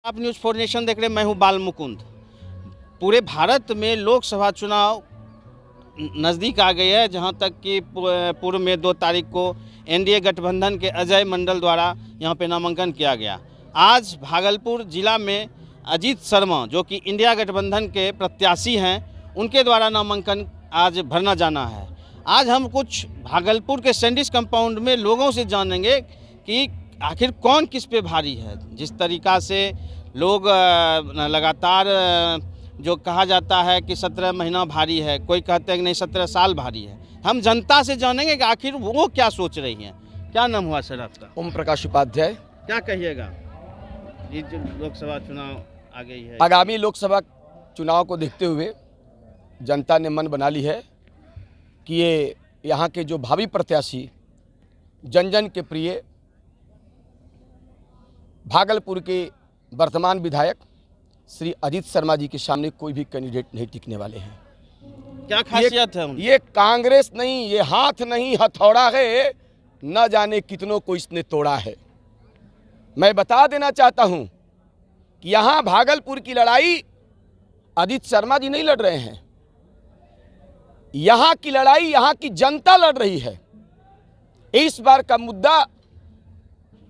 आप news 4 nation देख रहे हैं। मैं हूं बाल मुकुंद। पूरे भारत में लोकसभा चुनाव नज़दीक आ गए हैं, जहां तक कि पूर्व में 2 तारीख को एनडीए गठबंधन के अजय मंडल द्वारा यहां पे नामांकन किया गया। आज भागलपुर जिला में अजीत शर्मा, जो कि इंडिया गठबंधन के प्रत्याशी हैं, उनके द्वारा नामांकन आज भरना जाना है। आज हम कुछ भागलपुर के सैंडिस कंपाउंड में लोगों से जानेंगे कि आखिर कौन किस पे भारी है। जिस तरीक़ा से लोग लगातार जो कहा जाता है कि 17 महीना भारी है, कोई कहते हैं कि नहीं 17 साल भारी है। हम जनता से जानेंगे कि आखिर वो क्या सोच रही हैं। क्या नाम हुआ सर आपका? ओम प्रकाश उपाध्याय। क्या कहिएगा, ये जो लोकसभा चुनाव आ गई है? आगामी लोकसभा चुनाव को देखते हुए जनता ने मन बना ली है कि ये यहाँ के जो भावी प्रत्याशी, जन जन के प्रिय भागलपुर के वर्तमान विधायक श्री अजीत शर्मा जी के सामने कोई भी कैंडिडेट नहीं टिकने वाले हैं। क्या खासियत है उनकी? ये कांग्रेस नहीं, ये हाथ नहीं हथौड़ा है, न जाने कितनों को इसने तोड़ा है। मैं बता देना चाहता हूं कि यहाँ भागलपुर की लड़ाई अजीत शर्मा जी नहीं लड़ रहे हैं, यहाँ की लड़ाई यहाँ की जनता लड़ रही है। इस बार का मुद्दा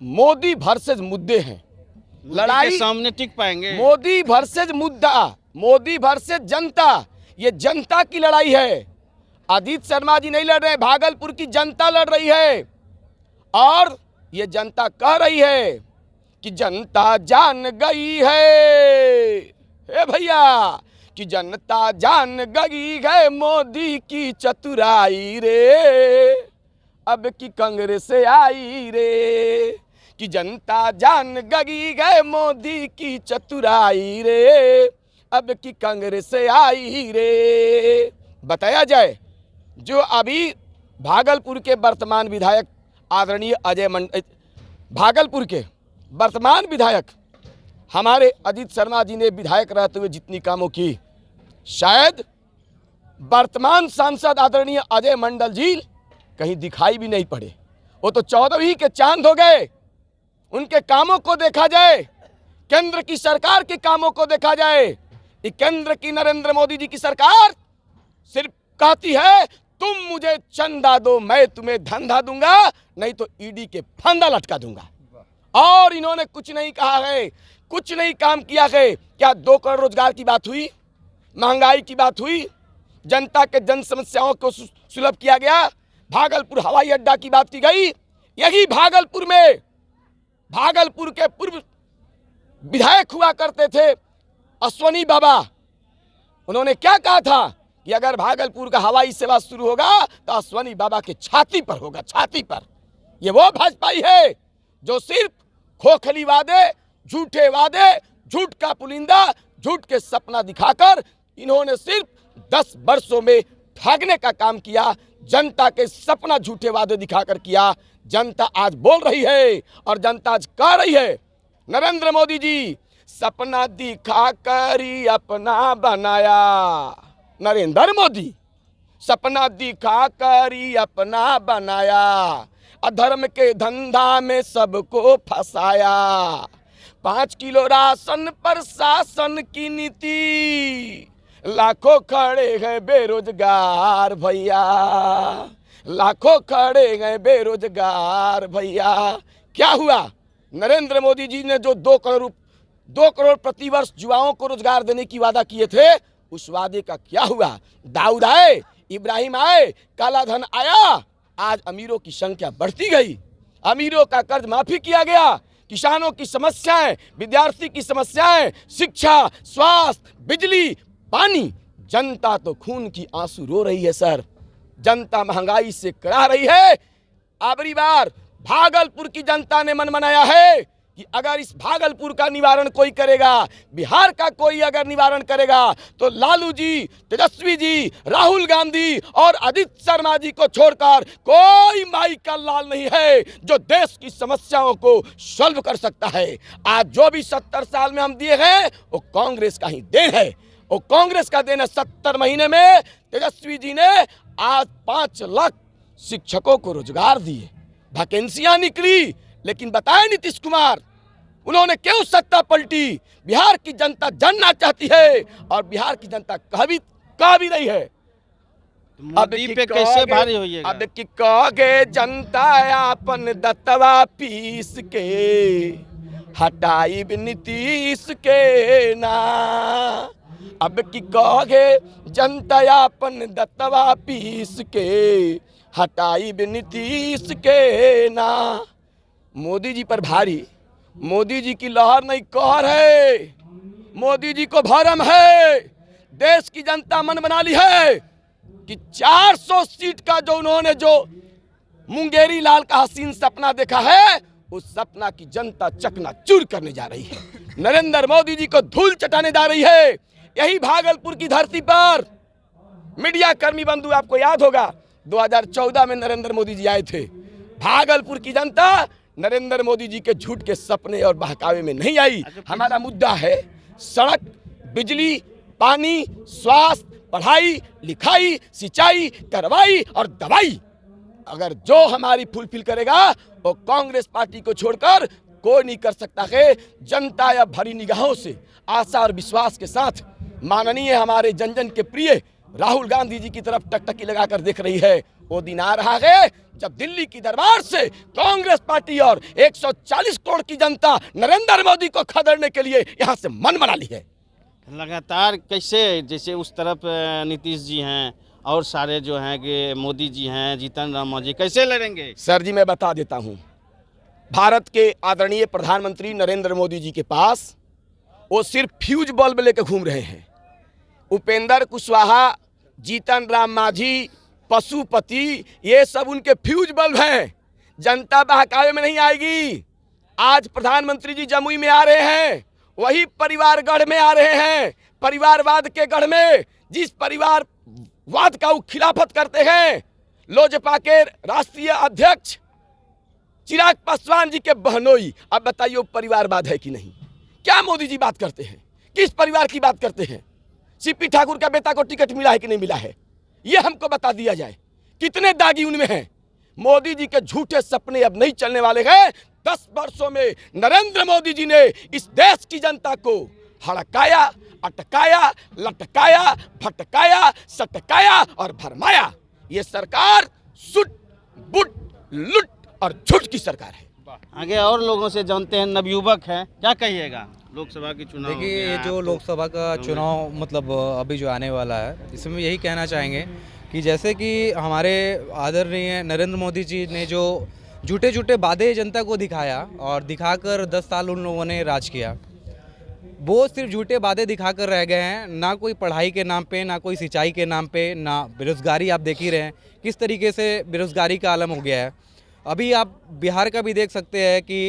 मोदी वर्सेस मुद्दे हैं। लड़ाई के सामने टिक पाएंगे? मोदी वर्सेस मुद्दा, मोदी वर्सेस जनता, ये जनता की लड़ाई है। अजीत शर्मा जी नहीं लड़ रहे, भागलपुर की जनता लड़ रही है। और ये जनता कह रही है कि जनता जान गई है भैया, कि जनता जान गई है मोदी की चतुराई रे, अब की कांग्रेस आई रे, कि जनता जान गई है मोदी की चतुराई रे, अब की कांग्रेस आई रे। बताया जाए, जो अभी भागलपुर के वर्तमान विधायक आदरणीय अजय मंडल, भागलपुर के वर्तमान विधायक हमारे अजीत शर्मा जी ने विधायक रहते हुए जितनी कामों की, शायद वर्तमान सांसद आदरणीय अजय मंडल जी कहीं दिखाई भी नहीं पड़े। वो तो 14वीं के चांद हो गए। उनके कामों को देखा जाए, केंद्र की सरकार के कामों को देखा जाए, ये केंद्र की नरेंद्र मोदी जी की सरकार सिर्फ कहती है तुम मुझे चंदा दो, मैं तुम्हें धंधा दूंगा, नहीं तो ईडी के फंदा लटका दूंगा। और इन्होंने कुछ नहीं कहा है, कुछ नहीं काम किया है। क्या 2 करोड़ रोजगार की बात हुई, महंगाई की बात हुई, जनता के जन समस्याओं को सुलभ किया गया, भागलपुर हवाई अड्डा की बात की गई। यही भागलपुर में भागलपुर के पूर्व विधायक हुआ करते थे अश्वनी बाबा, उन्होंने क्या कहा था कि अगर भागलपुर का हवाई सेवा शुरू होगा तो अश्वनी बाबा के छाती पर होगा, छाती पर। ये वो भाजपाई है जो सिर्फ खोखली वादे, झूठे वादे, झूठ का पुलिंदा, झूठ के सपना दिखाकर इन्होंने सिर्फ 10 वर्षों में ठगने का काम किया। जनता के सपना झूठे वादे दिखाकर किया। जनता आज बोल रही है और जनता आज कह रही है, नरेंद्र मोदी जी सपना दिखाकर ही अपना बनाया। नरेंद्र मोदी सपना दिखाकर ही अपना बनाया, अधर्म के धंधा में सबको फंसाया। 5 किलो राशन पर शासन की नीति, लाखों खड़े हैं बेरोजगार भैया, लाखों खड़े हैं बेरोजगार भैया। क्या हुआ? नरेंद्र मोदी जी ने जो 2 करोड़ प्रतिवर्ष युवाओं को रोजगार देने की वादा किए थे, उस वादे का क्या हुआ? दाऊद आए, इब्राहिम आए, काला धन आया, आज अमीरों की संख्या बढ़ती गई, अमीरों का कर्ज माफी किया गया, किसानों की समस्याएं, विद्यार्थी की समस्याएं, शिक्षा, स्वास्थ्य, बिजली, पानी, जनता तो खून की आंसू रो रही है सर। जनता महंगाई से कड़ा रही है। आखिरी बार भागलपुर की जनता ने मन बनाया है कि अगर इस भागलपुर का निवारण कोई करेगा, बिहार का कोई अगर निवारण करेगा, तो लालू जी, तेजस्वी जी, राहुल गांधी और अजीत शर्मा जी को छोड़कर कोई माई का लाल नहीं है जो देश की समस्याओं को सॉल्व कर सकता है। आज जो भी 70 साल में हम दिए हैं वो कांग्रेस का ही देन है, वो कांग्रेस का देन है। 70 महीने में तेजस्वी जी ने आज 5 लाख शिक्षकों को रोजगार दिए, वैकेंसियां निकली, लेकिन बताए नीतीश कुमार उन्होंने क्यों सत्ता पलटी? बिहार की जनता जानना चाहती है और बिहार की जनता कह भी रही है। मोदी पे कैसे भारी होइएगा? अब कि कहे जनता अपन दत्तवा पीस के हटाई नीतीश के ना। अब कि कहे जनता अपन दत्तवा पीस के हटाई नीतीश के ना। मोदी जी पर भारी, मोदी जी की लहर नहीं कहर है, मोदी जी को भरम है। देश की जनता मन बना ली है कि 400 सीट का जो उन्होंने जो मुंगेरी लाल का हसीन सपना देखा है, उस सपना की जनता चकनाचूर करने जा रही है। नरेंद्र मोदी जी को धूल चटाने जा रही है। यही भागलपुर की धरती पर मीडिया कर्मी बंधु, आपको याद होगा 2014 में नरेंद्र मोदी जी आए थे। भागलपुर की जनता नरेंद्र मोदी जी के झूठ के सपने और बहकावे में नहीं आई। हमारा मुद्दा है सड़क, बिजली, पानी, स्वास्थ्य, पढ़ाई लिखाई, सिंचाई, करवाई और दवाई। अगर जो हमारी फुलफिल करेगा वो कांग्रेस पार्टी को छोड़कर कोई नहीं कर सकता है। जनता या भरी निगाहों से आशा और विश्वास के साथ माननीय हमारे जन जन के प्रिय राहुल गांधी जी की तरफ टकटकी लगाकर देख रही है। वो दिन आ रहा है जब दिल्ली की दरबार से कांग्रेस पार्टी और 140 करोड़ की जनता नरेंद्र मोदी को खदेड़ने के लिए यहां से मन बना ली है। लगातार कैसे, जैसे उस तरफ नीतीश जी हैं और सारे जो हैं कि मोदी जी हैं, जीतन राम मांझी, कैसे लड़ेंगे? सर जी मैं बता देता हूं, भारत के आदरणीय प्रधानमंत्री नरेंद्र मोदी जी के पास वो सिर्फ फ्यूज बल्ब लेकर घूम रहे हैं। उपेंद्र कुशवाहा, जीतन राम मांझी, पशुपति, ये सब उनके फ्यूज बल्ब हैं। जनता बहकावे में नहीं आएगी। आज प्रधानमंत्री जी जमुई में आ रहे हैं, वही परिवार गढ़ में आ रहे हैं, परिवारवाद के गढ़ में, जिस परिवारवाद का वो खिलाफत करते हैं। लोजपा के राष्ट्रीय अध्यक्ष चिराग पासवान जी के बहनोई। अब बताइए वो परिवारवाद है कि नहीं? क्या मोदी जी बात करते हैं? किस परिवार की बात करते हैं? सीपी ठाकुर का बेटा को टिकट मिला है कि नहीं मिला है? ये हमको बता दिया जाए। कितने दागी उनमें हैं? मोदी जी के झूठे सपने अब नहीं चलने वाले हैं। 10 वर्षों में नरेंद्र मोदी जी ने इस देश की जनता को हड़काया, अटकाया, लटकाया, भटकाया, सटकाया और भरमाया। ये सरकार सुट बुट लुट और झूठ की सरकार है। आगे और लोगों से जानते हैं, नवयुवक हैं, क्या कहिएगा लोकसभा की चुनाव? देखिए ये जो लोकसभा का चुनाव मतलब अभी जो आने वाला है, इसमें यही कहना चाहेंगे कि जैसे कि हमारे आदरणीय नरेंद्र मोदी जी ने जो झूठे झूठे वादे जनता को दिखाया और दिखाकर 10 साल उन लोगों ने राज किया, वो सिर्फ झूठे वादे दिखाकर रह गए हैं। ना कोई पढ़ाई के नाम पे, ना कोई सिंचाई के नाम पे, ना बेरोज़गारी। आप देख ही रहे हैं किस तरीके से बेरोज़गारी का आलम हो गया है। अभी आप बिहार का भी देख सकते हैं कि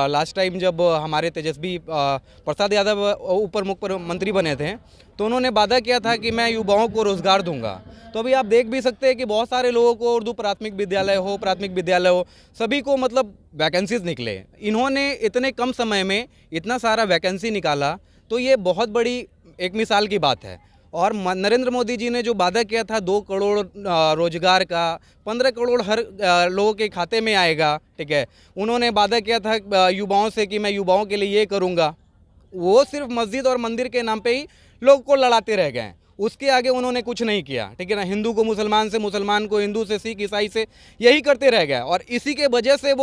लास्ट टाइम जब हमारे तेजस्वी प्रसाद यादव उप मुख्यमंत्री बने थे तो उन्होंने वादा किया था कि मैं युवाओं को रोज़गार दूंगा। तो अभी आप देख भी सकते हैं कि बहुत सारे लोगों को उर्दू प्राथमिक विद्यालय हो सभी को मतलब वैकेंसीज निकले। इन्होंने इतने कम समय में इतना सारा वैकेंसी निकाला, तो ये बहुत बड़ी एक मिसाल की बात है। और नरेंद्र मोदी जी ने जो वादा किया था 2 करोड़ रोजगार का, 15 करोड़ हर लोगों के खाते में आएगा, ठीक है। उन्होंने वादा किया था युवाओं से कि मैं युवाओं के लिए ये करूँगा। वो सिर्फ मस्जिद और मंदिर के नाम पे ही लोग को लड़ाते रह गए। उसके आगे उन्होंने कुछ नहीं किया, ठीक है ना। हिंदू को मुसलमान से, मुसलमान को हिंदू से, सिख ईसाई से, यही करते रह गए। और इसी के वजह से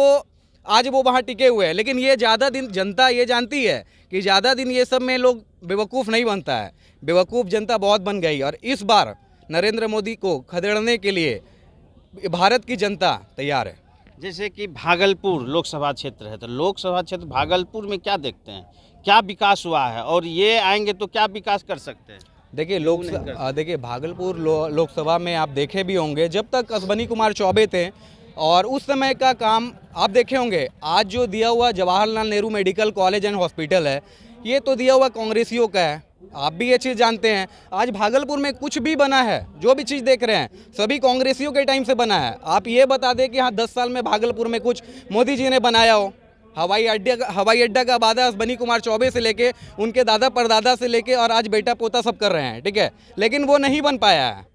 आज वो वहाँ टिके हुए हैं। लेकिन ये ज़्यादा दिन जनता ये जानती है कि ज़्यादा दिन ये सब में लोग बेवकूफ़ नहीं बनता है। बेवकूफ़ जनता बहुत बन गई। और इस बार नरेंद्र मोदी को खदेड़ने के लिए भारत की जनता तैयार है। जैसे कि भागलपुर लोकसभा क्षेत्र है, तो लोकसभा क्षेत्र भागलपुर में क्या देखते हैं, क्या विकास हुआ है, और ये आएंगे तो क्या विकास कर सकते हैं? देखिए भागलपुर लोकसभा में आप देखे भी होंगे, जब तक अश्विनी कुमार चौबे थे और उस समय का काम आप देखे होंगे। आज जो दिया हुआ Jawaharlal Nehru medical college and hospital है, ये तो दिया हुआ कांग्रेसियों का है। आप भी ये चीज़ जानते हैं। आज भागलपुर में कुछ भी बना है, जो भी चीज़ देख रहे हैं, सभी कांग्रेसियों के टाइम से बना है। आप ये बता दें कि हाँ 10 साल में भागलपुर में कुछ मोदी जी ने बनाया हो। हवाई अड्डा का वादा अश्विनी कुमार चौबे से लेके, उनके दादा परदादा से लेके और आज बेटा पोता सब कर रहे हैं, ठीक है। लेकिन वो नहीं बन पाया है।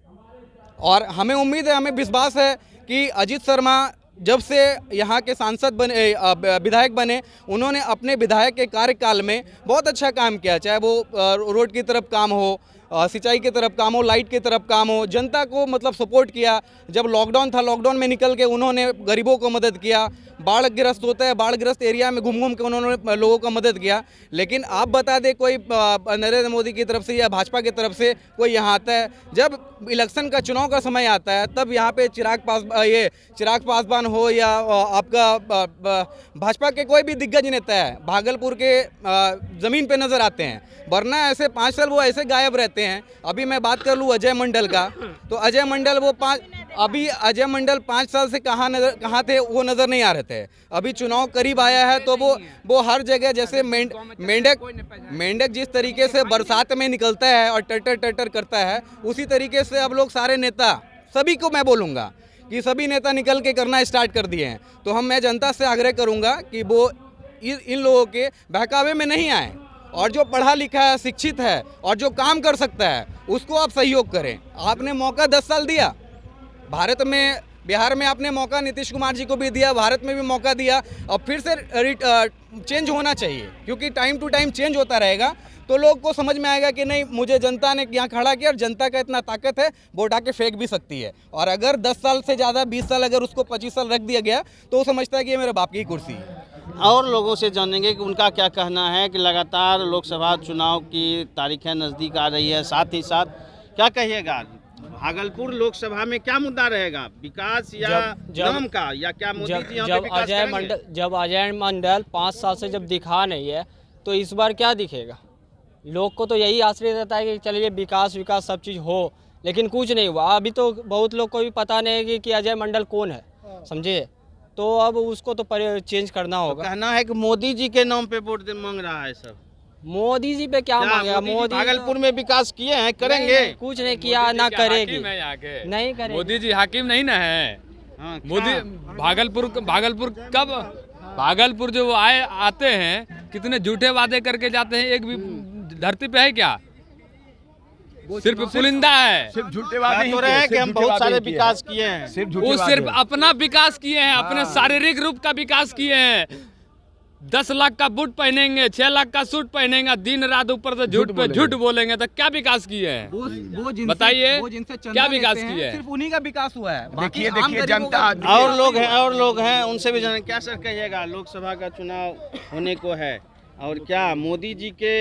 और हमें उम्मीद है, हमें विश्वास है कि अजीत शर्मा जब से यहाँ के सांसद बने, विधायक बने, उन्होंने अपने विधायक के कार्यकाल में बहुत अच्छा काम किया, चाहे वो रोड की तरफ काम हो, सिंचाई की तरफ काम हो, लाइट की तरफ काम हो, जनता को मतलब सपोर्ट किया। जब लॉकडाउन था, लॉकडाउन में निकल के उन्होंने गरीबों को मदद किया। बाढ़ ग्रस्त होता है, बाढ़ ग्रस्त एरिया में घूम घूम के उन्होंने लोगों को मदद किया। लेकिन आप बता दें, कोई नरेंद्र मोदी की तरफ से या भाजपा की तरफ से कोई यहाँ आता है, जब इलेक्शन का चुनाव का समय आता है, तब यहाँ पे चिराग पासवान हो या आपका भाजपा के कोई भी दिग्गज नेता है, भागलपुर के ज़मीन पे नज़र आते हैं। वरना ऐसे 5 साल वो ऐसे गायब रहते हैं। अभी मैं बात कर लूँ अजय मंडल का, तो अजय मंडल अजय मंडल 5 साल से कहाँ थे वो नज़र नहीं आ रहे थे। अभी चुनाव करीब आया है तो वो हर जगह, जैसे मेंढक जिस तरीके से बरसात में निकलता है और टटर करता है, उसी तरीके से अब लोग सारे नेता, सभी को मैं बोलूँगा कि सभी नेता निकल के करना स्टार्ट कर दिए हैं। तो मैं जनता से आग्रह करूँगा कि वो इन लोगों के बहकावे में नहीं आए, और जो पढ़ा लिखा है, शिक्षित है और जो काम कर सकता है, उसको आप सहयोग करें। आपने मौका 10 साल दिया भारत में, बिहार में आपने मौका नीतीश कुमार जी को भी दिया, भारत में भी मौका दिया। अब फिर से चेंज होना चाहिए, क्योंकि टाइम टू टाइम चेंज होता रहेगा तो लोग को समझ में आएगा कि नहीं, मुझे जनता ने यहाँ खड़ा किया और जनता का इतना ताकत है, वो उठा के फेंक भी सकती है। और अगर 10 साल से ज़्यादा 20 साल अगर उसको 25 साल रख दिया गया तो वो समझता है कि ये मेरे बाप की कुर्सी है। और लोगों से जानेंगे कि उनका क्या कहना है कि लगातार लोकसभा चुनाव की तारीखें नज़दीक आ रही है। साथ ही साथ क्या कहिएगा, भागलपुर लोकसभा में क्या मुद्दा रहेगा, विकास या नाम का, या क्या मोदी जी यहाँ पे विकास करेंगे? जब अजय मंडल 5 साल से जब दिखा नहीं है तो इस बार क्या दिखेगा? लोग को तो यही आश्रय रहता है कि चलिए विकास सब चीज़ हो, लेकिन कुछ नहीं हुआ। अभी तो बहुत लोग को भी पता नहीं है कि अजय मंडल कौन है, समझे? तो अब उसको तो चेंज करना होगा। तो कहना है कि मोदी जी के नाम पे वोट मांग रहा है सब। मोदी जी पे क्या मांगेगा? मोदी भागलपुर में विकास किए हैं, करेंगे? कुछ नहीं किया, ना करेगी, नहीं करेगी। मोदी जी हाकिम नहीं ना है। हाँ, मोदी भागलपुर जो आते हैं, कितने झूठे वादे करके जाते हैं, एक भी धरती पे है क्या? सिर्फ पुलिंदा है। सिर्फ झूठे वादे हो रहे हैं कि हम बहुत सारे विकास किए हैं। वो सिर्फ अपना विकास किए हैं, अपने शारीरिक रूप का विकास किए हैं। 10 लाख का बूट पहनेंगे, 6 लाख का सूट पहनेंगे, दिन रात ऊपर से झूठ पे झूठ बोलेंगे, तो क्या विकास किए हैं? बताइए, क्या विकास किए हैं? सिर्फ उन्हीं का विकास हुआ है। देखिए जनता और लोग हैं उनसे भी जाने। क्या सर कहिएगा, लोकसभा का चुनाव होने को है और क्या मोदी जी के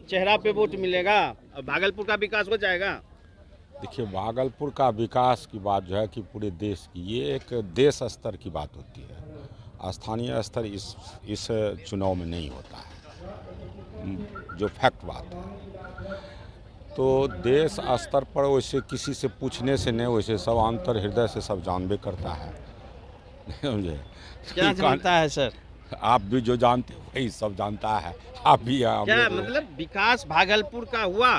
चेहरा पे वोट मिलेगा और भागलपुर का विकास हो जाएगा? देखिए, भागलपुर का विकास की बात जो है कि पूरे देश की, ये एक देश स्तर की बात होती है, स्थानीय स्तर इस चुनाव में नहीं होता है, जो फैक्ट बात है। तो देश स्तर पर वैसे किसी से पूछने से नहीं, वैसे सब अंतर हृदय से सब जानबे करता है, समझे? क्या जानता है सर? आप भी जो जानते हो वही सब जानता है, आप भी। क्या मतलब विकास भागलपुर का हुआ?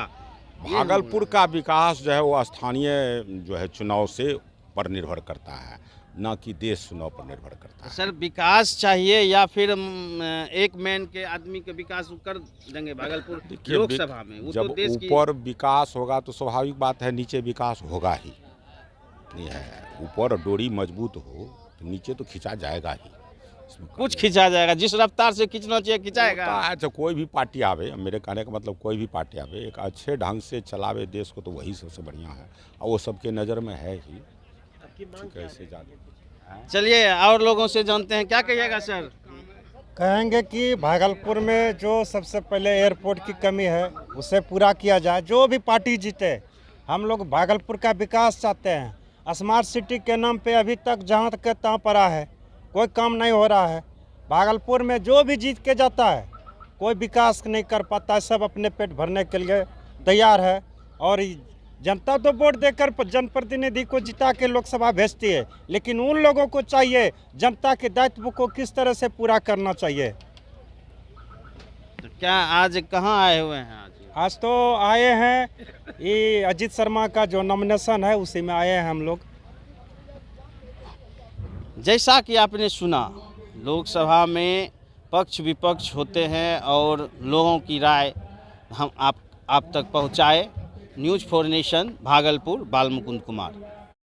भागलपुर का विकास जो है वो स्थानीय जो है चुनाव से पर निर्भर करता है, ना कि देश चुनाव पर निर्भर करता है। सर विकास चाहिए या फिर एक मैन के आदमी के विकास कर देंगे भागलपुर लोकसभा में? वो जब तो देश ऊपर विकास होगा तो स्वाभाविक बात है नीचे विकास होगा ही। नहीं है, ऊपर डोरी मजबूत हो तो नीचे तो खिंचा जाएगा ही। कुछ खिंचा जाएगा, जिस रफ्तार से खींचना चाहिए खिंचाएगा। अच्छा, कोई भी पार्टी आवे, मेरे कहने का मतलब कोई भी पार्टी आवे, एक अच्छे ढंग से चलावे देश को, तो वही सबसे बढ़िया है, और वो सबके नज़र में है ही। कैसे जाने। चलिए और लोगों से जानते हैं, क्या कहिएगा सर? कहेंगे कि भागलपुर में जो सबसे पहले एयरपोर्ट की कमी है उसे पूरा किया जाए। जो भी पार्टी जीते, हम लोग भागलपुर का विकास चाहते हैं। स्मार्ट सिटी के नाम पे अभी तक जहाँ तक तहाँ पड़ा है, कोई काम नहीं हो रहा है। भागलपुर में जो भी जीत के जाता है कोई विकास नहीं कर पाता है, सब अपने पेट भरने के लिए तैयार है। और जनता तो वोट देकर जनप्रतिनिधि को जिता के लोकसभा भेजती है, लेकिन उन लोगों को चाहिए जनता के दायित्व को किस तरह से पूरा करना चाहिए। तो क्या आज कहाँ आए हुए हैं? आज तो आए हैं ये अजीत शर्मा का जो नॉमिनेशन है उसी में आए हैं हम लोग। जैसा कि आपने सुना, लोकसभा में पक्ष विपक्ष होते हैं और लोगों की राय हम आप तक पहुंचाए। न्यूज़ फॉर नेशन, भागलपुर, बाल मुकुंद कुमार।